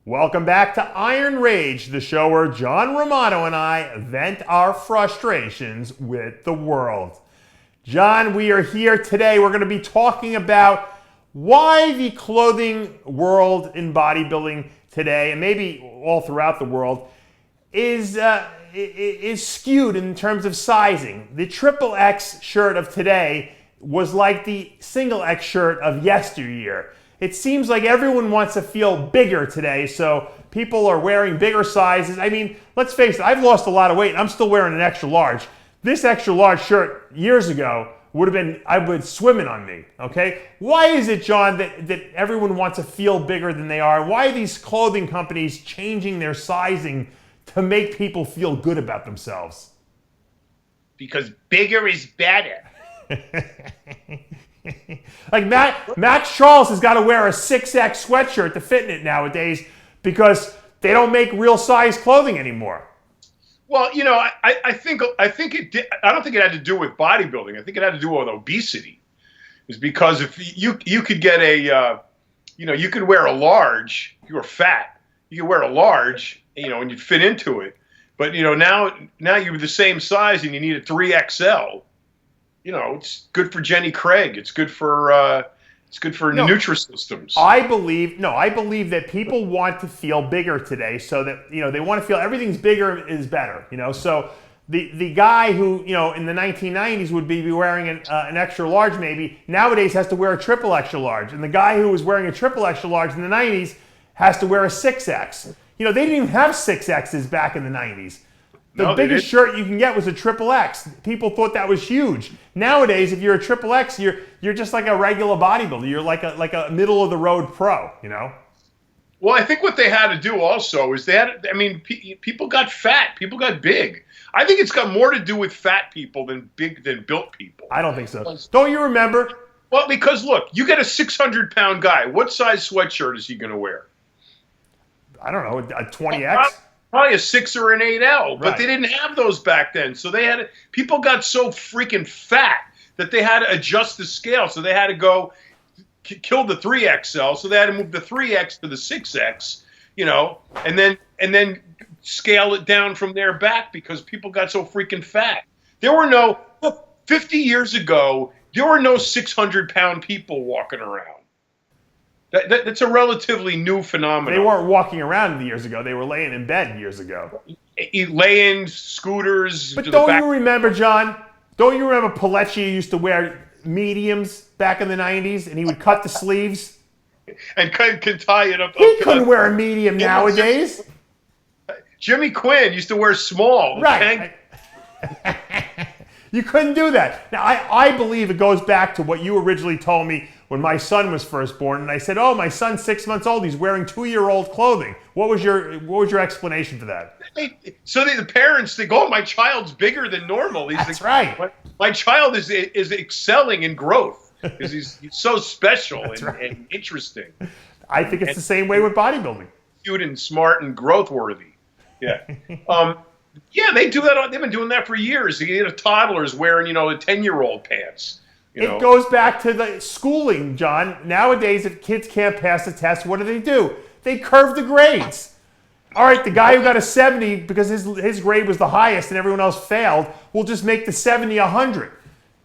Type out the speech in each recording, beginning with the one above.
Welcome back to Iron Rage, the show where John Romano and I vent our frustrations with the world. John, we are here today. We're going to be talking about why the clothing world in bodybuilding today, and maybe all throughout the world, is skewed in terms of sizing. The XXX shirt of today was like the single X shirt of yesteryear. It seems like everyone wants to feel bigger today, so people are wearing bigger sizes. I mean, let's face it, I've lost a lot of weight and I'm still wearing an extra large. This extra large shirt years ago would have been, I would swimming on me, okay? Why is it, John, that everyone wants to feel bigger than they are? Why are these clothing companies changing their sizing to make people feel good about themselves? Because bigger is better. Like Max Charles has got to wear a 6X sweatshirt to fit in it nowadays because they don't make real size clothing anymore. Well, you know, I think it did. I don't think it had to do with bodybuilding. I think it had to do with obesity. It's because if you could get a, you could wear a large. If you were fat, you could wear a large, and you'd fit into it. But now you're the same size and you need a 3XL. It's good for Jenny Craig. It's good for Nutrisystems. I believe that people want to feel bigger today, so that they want to feel everything's bigger is better. So the guy who in the 1990s would be wearing an extra large maybe nowadays has to wear a triple extra large, and the guy who was wearing a triple extra large in the 90s has to wear a 6X. They didn't even have 6Xs back in the 90s. The biggest shirt you can get was a triple X. People thought that was huge. Nowadays, if you're a triple X, you're just like a regular bodybuilder. You're like a middle of the road pro. Well, I think what they had to do also is people got fat, people got big. I think it's got more to do with fat people than built people. I don't think so. Don't you remember? Well, because look, you get a 600-pound guy. What size sweatshirt is he going to wear? I don't know, a 20X. Probably a 6 or an 8L, but Right. They didn't have those back then. So people got so freaking fat that they had to adjust the scale. So they had to go kill the 3XL. So they had to move the 3X to the 6X, and then scale it down from there back because people got so freaking fat. 50 years ago, there were no 600-pound people walking around. That's a relatively new phenomenon. They weren't walking around years ago. They were laying in bed years ago. Laying scooters. But don't you remember, John? Don't you remember Palecci used to wear mediums back in the 90s, and he would cut the sleeves? And could tie it up. He couldn't wear a medium nowadays. Jimmy Quinn used to wear small. Right. You couldn't do that. Now, I believe it goes back to what you originally told me when my son was first born, and I said, "Oh, my son's 6 months old. He's wearing 2-year-old clothing." What was your explanation for that? So the parents think, "Oh, my child's bigger than normal." That's right. My child is excelling in growth. He's so special and interesting. I think it's the same way with bodybuilding. Cute and smart and growth worthy. Yeah. Yeah, they do that. They've been doing that for years. You get toddlers wearing, the 10-year-old pants. It goes back to the schooling, John. Nowadays, if kids can't pass the test, what do? They curve the grades. All right, the guy who got a 70 because his grade was the highest and everyone else failed, we'll just make the 70 100.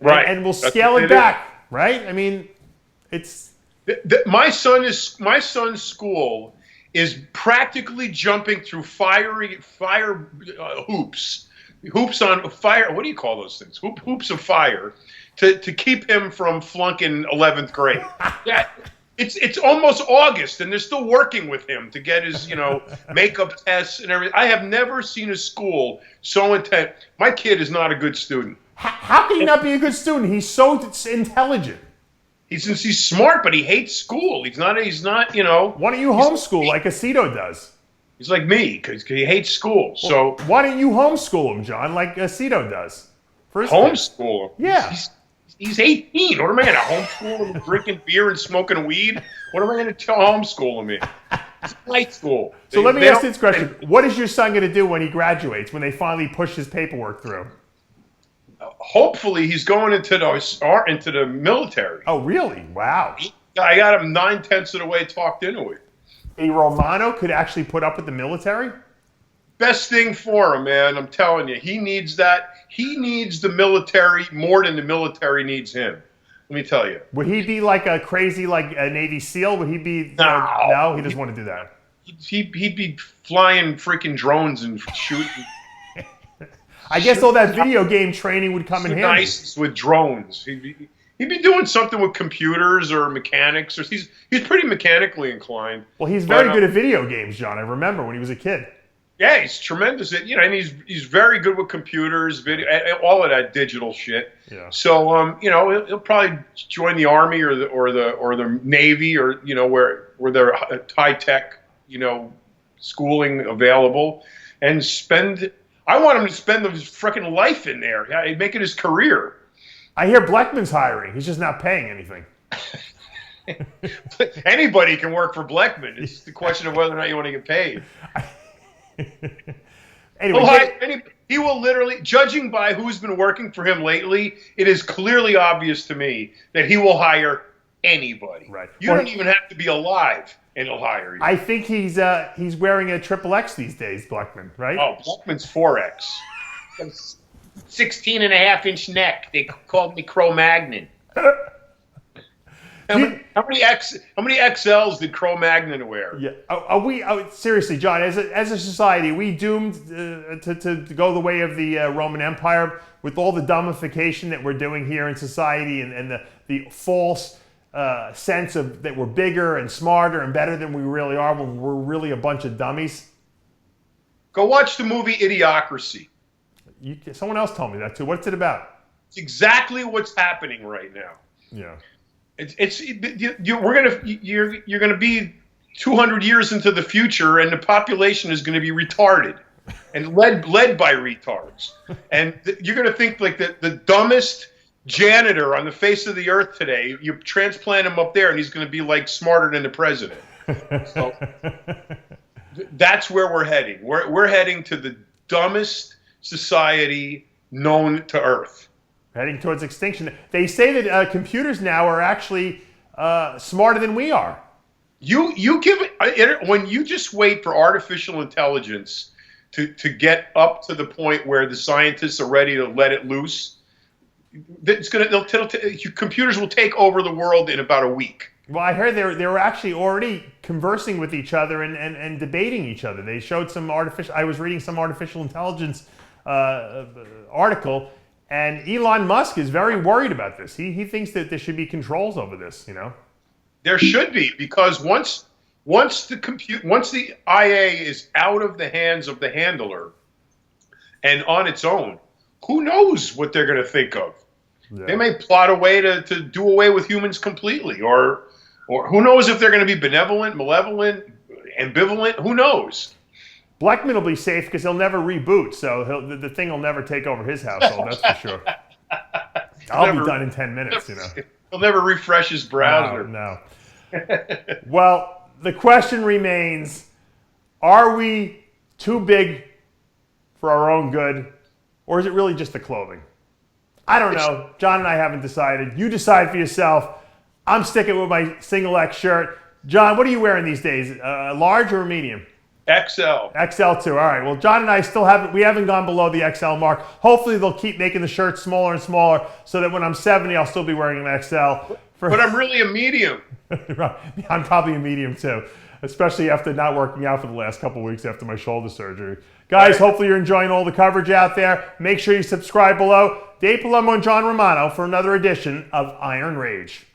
Right. And we'll scale it back, right? I mean, it's... My son's school is practically jumping through fire hoops on fire. What do you call those things? Hoops of fire to keep him from flunking 11th grade. Yeah, it's almost August and they're still working with him to get his makeup tests and everything. I have never seen a school so intense. My kid is not a good student. How can he not be a good student? He's so intelligent. He's smart, but he hates school. He's not. Why don't you homeschool like Aceto does? He's like me because he hates school. So why don't you homeschool him, John, like Aceto does? Homeschool him? Yeah. He's 18. What am I going to homeschool him? Drinking beer and smoking weed? What am I going to homeschool him in? It's night school. So let me ask this question: what is your son going to do when he graduates? When they finally push his paperwork through? Hopefully, he's going into the military. Oh, really? Wow. I got him 9/10 of the way talked into it. a Romano could actually put up with the military? Best thing for him, man. I'm telling you, he needs that. He needs the military more than the military needs him. Let me tell you. Would he be like a crazy, like a Navy SEAL? Would he be? No, no, he doesn't want to do that. He'd be flying freaking drones and shooting. I guess all that video game training would come in handy. Nice with drones. He'd be doing something with computers or mechanics. Or he's pretty mechanically inclined. Well, he's very good at video games, John. I remember when he was a kid. Yeah, he's tremendous at, and he's very good with computers, video, all of that digital shit. Yeah. So he'll probably join the Army or the Navy or where they're high tech schooling available, and spend. I want him to spend his freaking life in there. Yeah, make it his career. I hear Bleckman's hiring. He's just not paying anything. Anybody can work for Bleckman. It's the question of whether or not you want to get paid. Anyway, he will literally, judging by who's been working for him lately, it is clearly obvious to me that he will hire anybody. Right. You don't even have to be alive, and he'll hire you. I think he's wearing a XXX these days, Bleckman, right? Oh, Bleckman's 4X. 16.5-inch neck. They called me Cro-Magnon. How many XLs did Cro-Magnon wear? Yeah. Are we seriously, John? As a society, are we doomed to go the way of the Roman Empire with all the dumbification that we're doing here in society and the false sense of that we're bigger and smarter and better than we really are when we're really a bunch of dummies? Go watch the movie Idiocracy. Someone else told me that too. What's it about? It's exactly what's happening right now. Yeah. You're gonna be 200 years into the future, and the population is going to be retarded and led by retards. And you're going to think like the dumbest janitor on the face of the earth today. You transplant him up there, and he's going to be like smarter than the president. So that's where we're heading. We're heading to the dumbest society known to Earth. Heading towards extinction. They say that computers now are actually smarter than we are. You give it when you just wait for artificial intelligence to get up to the point where the scientists are ready to let it loose. Computers will take over the world in about a week. Well, I heard they were actually already conversing with each other and debating each other. They showed some artificial. I was reading some artificial intelligence article. And Elon Musk is very worried about this. He thinks that there should be controls over this, There should be, because once the IA is out of the hands of the handler and on its own, who knows what they're going to think of? Yeah. They may plot a way to do away with humans completely, or who knows if they're going to be benevolent, malevolent, ambivalent? Who knows? Bleckman will be safe because he'll never reboot, so the thing will never take over his household, that's for sure. I'll be done in 10 minutes, He'll never refresh his browser. No. Well, the question remains, are we too big for our own good, or is it really just the clothing? I don't know. John and I haven't decided. You decide for yourself. I'm sticking with my single X shirt. John, what are you wearing these days? Large or medium? XL. XL too. All right. Well, John and I haven't gone below the XL mark. Hopefully they'll keep making the shirts smaller and smaller so that when I'm 70, I'll still be wearing an XL. But I'm really a medium. I'm probably a medium too, especially after not working out for the last couple of weeks after my shoulder surgery. Guys, hopefully you're enjoying all the coverage out there. Make sure you subscribe below. Dave Palumbo and John Romano for another edition of Iron Rage.